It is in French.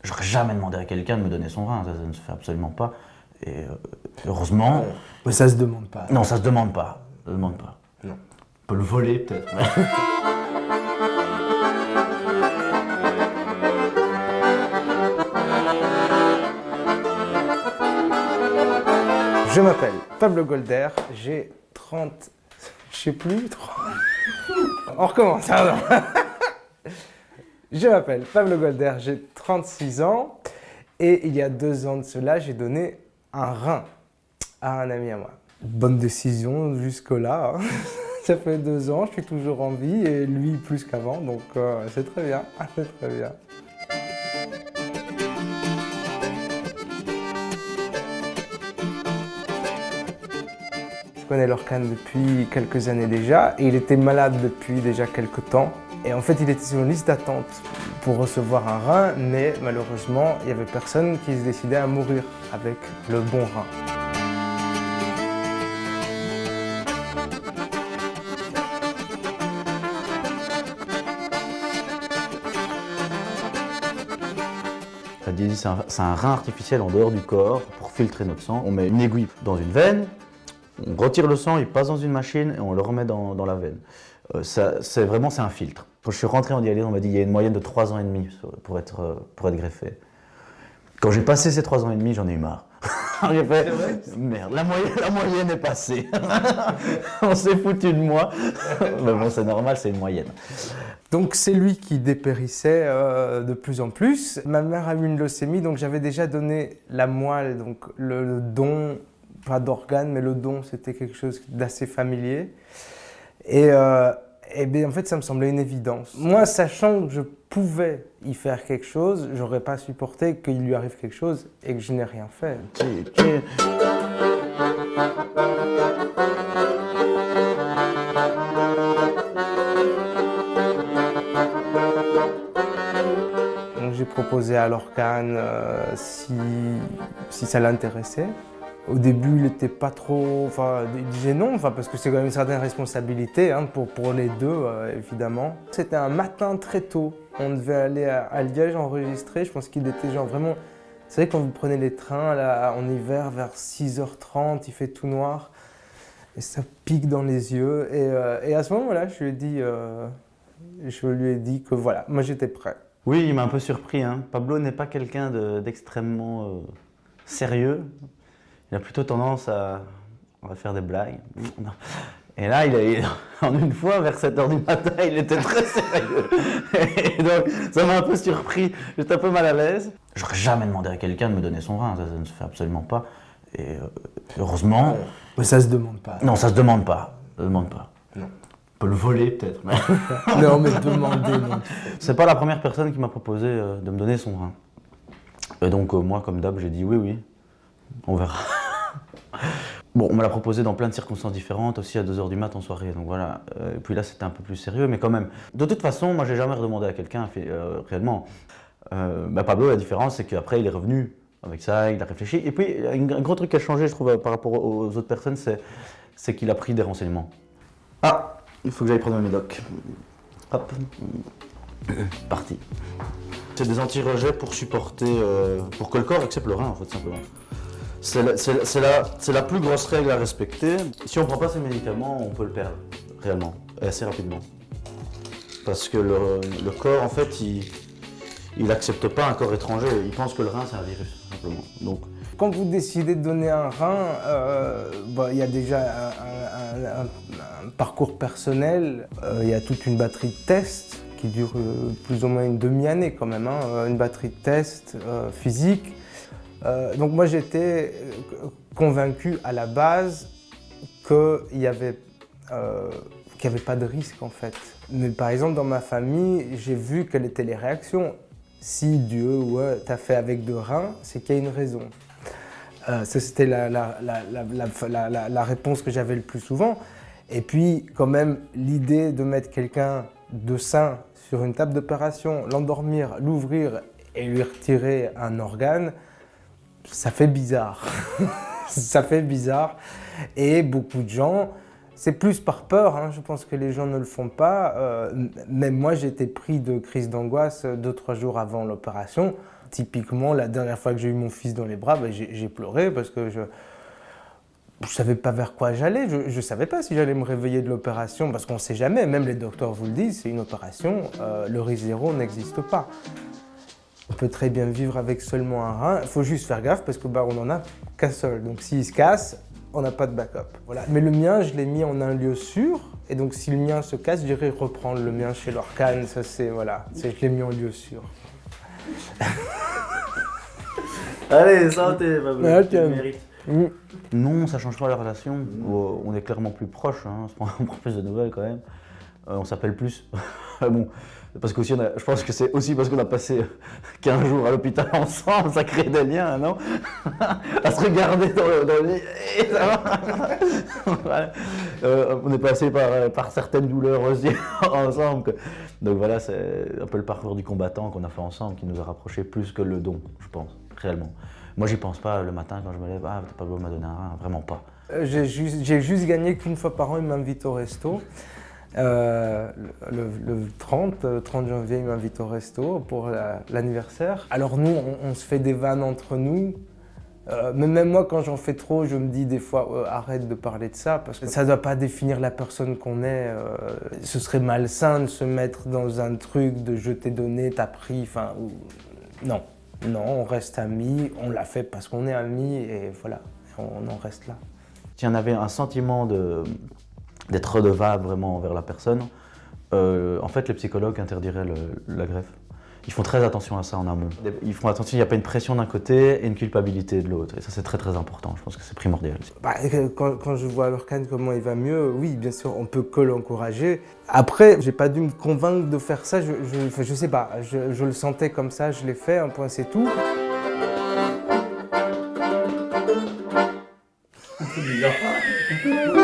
J'aurais jamais demandé à quelqu'un de me donner son rein, ça ne se fait absolument pas. Et heureusement... Mais ça se demande pas. Non, ça se demande pas. Ça se demande pas. Non. On peut le voler peut-être. Je m'appelle Pablo Golder, j'ai 30... Je sais plus, 30... On recommence, pardon. Je m'appelle Pablo Golder, j'ai 36 ans et il y a 2 ans de cela, j'ai donné un rein à un ami à moi. Bonne décision jusque-là. Hein. Ça fait 2 ans, je suis toujours en vie et lui plus qu'avant, donc c'est très bien, c'est très bien. Je connais Lorcan depuis quelques années déjà et il était malade depuis déjà quelques temps. Et en fait, il était sur une liste d'attente pour recevoir un rein, mais malheureusement, il n'y avait personne qui se décidait à mourir avec le bon rein. La dialyse, c'est un rein artificiel en dehors du corps pour filtrer notre sang. On met une aiguille dans une veine, on retire le sang, il passe dans une machine et on le remet dans la veine. C'est un filtre. Quand je suis rentré en dialyse, on m'a dit qu'il y a une moyenne de 3 ans et demi pour être greffé. Quand j'ai passé ces 3 ans et demi, j'en ai eu marre. J'ai fait, merde, la moyenne est passée. On s'est foutu de moi. Mais bon, c'est normal, c'est une moyenne. Donc c'est lui qui dépérissait de plus en plus. Ma mère a eu une leucémie, donc j'avais déjà donné la moelle, donc le don, pas d'organes, mais le don, c'était quelque chose d'assez familier. Et bien, en fait, ça me semblait une évidence. Moi, sachant que je pouvais y faire quelque chose, j'aurais pas supporté qu'il lui arrive quelque chose et que je n'ai rien fait. Donc j'ai proposé à Lorcan si ça l'intéressait. Au début, il n'était pas trop... il disait non, parce que c'est quand même une certaine responsabilité hein, pour les deux, évidemment. C'était un matin très tôt. On devait aller à Liège enregistrer. Je pense qu'il était genre vraiment... C'est vrai quand vous prenez les trains là, en hiver vers 6h30, il fait tout noir. Et ça pique dans les yeux. Et à ce moment-là, je lui ai dit que voilà, moi j'étais prêt. Oui, il m'a un peu surpris. Hein. Pablo n'est pas quelqu'un d'extrêmement sérieux. Il a plutôt tendance à faire des blagues. Et là, en une fois, vers 7h du matin, il était très sérieux. Et donc, ça m'a un peu surpris. J'étais un peu mal à l'aise. J'aurais jamais demandé à quelqu'un de me donner son rein, ça ne se fait absolument pas. Et heureusement... Mais ça se demande pas. Non, ça se demande pas. Ça se demande pas. Non. On peut le voler peut-être. Mais... Non, mais demander, non. C'est pas la première personne qui m'a proposé de me donner son rein. Et donc, moi, comme d'hab, j'ai dit oui. On verra. Bon, on me l'a proposé dans plein de circonstances différentes, aussi à 2h du mat en soirée, donc voilà. Et puis là, c'était un peu plus sérieux, mais quand même. De toute façon, moi, j'ai jamais redemandé à quelqu'un, réellement. Pablo, la différence, c'est qu'après, il est revenu avec ça, il a réfléchi. Et puis, un gros truc qui a changé, je trouve, par rapport aux autres personnes, c'est qu'il a pris des renseignements. Ah, il faut que j'aille prendre mes médocs. Hop. Parti. C'est des anti-rejets pour supporter, pour que le corps accepte le rein, en fait, simplement. C'est la plus grosse règle à respecter. Si on ne prend pas ces médicaments, on peut le perdre, réellement, et assez rapidement. Parce que le corps, en fait, il n'accepte pas un corps étranger. Il pense que le rein, c'est un virus, simplement. Donc, quand vous décidez de donner un rein, il y a déjà un parcours personnel. Il y a toute une batterie de tests qui dure plus ou moins une demi-année quand même. Hein, une batterie de tests physiques. Donc moi j'étais convaincu à la base qu'il n'y avait pas de risque en fait. Mais par exemple dans ma famille, j'ai vu quelles étaient les réactions. Si Dieu t'a fait avec 2 reins, c'est qu'il y a une raison. Ça c'était la réponse que j'avais le plus souvent. Et puis quand même l'idée de mettre quelqu'un de sain sur une table d'opération, l'endormir, l'ouvrir et lui retirer un organe, ça fait bizarre. Ça fait bizarre. Et beaucoup de gens, c'est plus par peur, hein, je pense que les gens ne le font pas. Même moi, j'ai été pris de crise d'angoisse 2-3 jours avant l'opération. Typiquement, la dernière fois que j'ai eu mon fils dans les bras, j'ai pleuré parce que je savais pas vers quoi j'allais. Je savais pas si j'allais me réveiller de l'opération, parce qu'on sait jamais, même les docteurs vous le disent, c'est une opération, le risque zéro n'existe pas. On peut très bien vivre avec seulement un rein, il faut juste faire gaffe parce que on en a qu'un seul. Donc s'il se casse, on n'a pas de backup. Voilà. Mais le mien, je l'ai mis en un lieu sûr, et donc si le mien se casse, je dirais reprendre le mien chez l'Orcane, ça c'est, voilà, je l'ai mis en lieu sûr. Allez, santé, Pablo, Ah, tu tiens. le mérites. Non, ça change pas la relation. On est clairement plus proches, hein. On prend plus de nouvelles quand même. On s'appelle plus. Bon, parce que je pense que c'est aussi parce qu'on a passé 15 jours à l'hôpital ensemble, ça crée des liens, non? À se regarder dans le lit. Et ça va. Voilà. On est passé par certaines douleurs aussi ensemble. Donc voilà, c'est un peu le parcours du combattant qu'on a fait ensemble qui nous a rapprochés plus que le don, je pense, réellement. Moi, j'y pense pas le matin quand je me lève. Ah, Pablo m'a donné un rein, vraiment pas. J'ai juste gagné qu'une fois par an, il m'invite au resto. Le 30 janvier, il m'invite au resto pour l'anniversaire. Alors nous, on se fait des vannes entre nous. Mais même moi, quand j'en fais trop, je me dis des fois arrête de parler de ça, parce que ça ne doit pas définir la personne qu'on est. Ce serait malsain de se mettre dans un truc de je t'ai donné, t'as pris, enfin... Non. Non, on reste amis, on l'a fait parce qu'on est amis et voilà, on en reste là. Si on avait un sentiment d'être redevable vraiment envers la personne, en fait les psychologues interdiraient la greffe. Ils font très attention à ça en amont. Ils font attention, il n'y a pas une pression d'un côté et une culpabilité de l'autre. Et ça c'est très très important, je pense que c'est primordial. Quand je vois l'Orcane comment il va mieux, oui bien sûr on peut que l'encourager. Après, j'ai pas dû me convaincre de faire ça, je sais pas, je le sentais comme ça, je l'ai fait, un point c'est tout. C'est bizarre.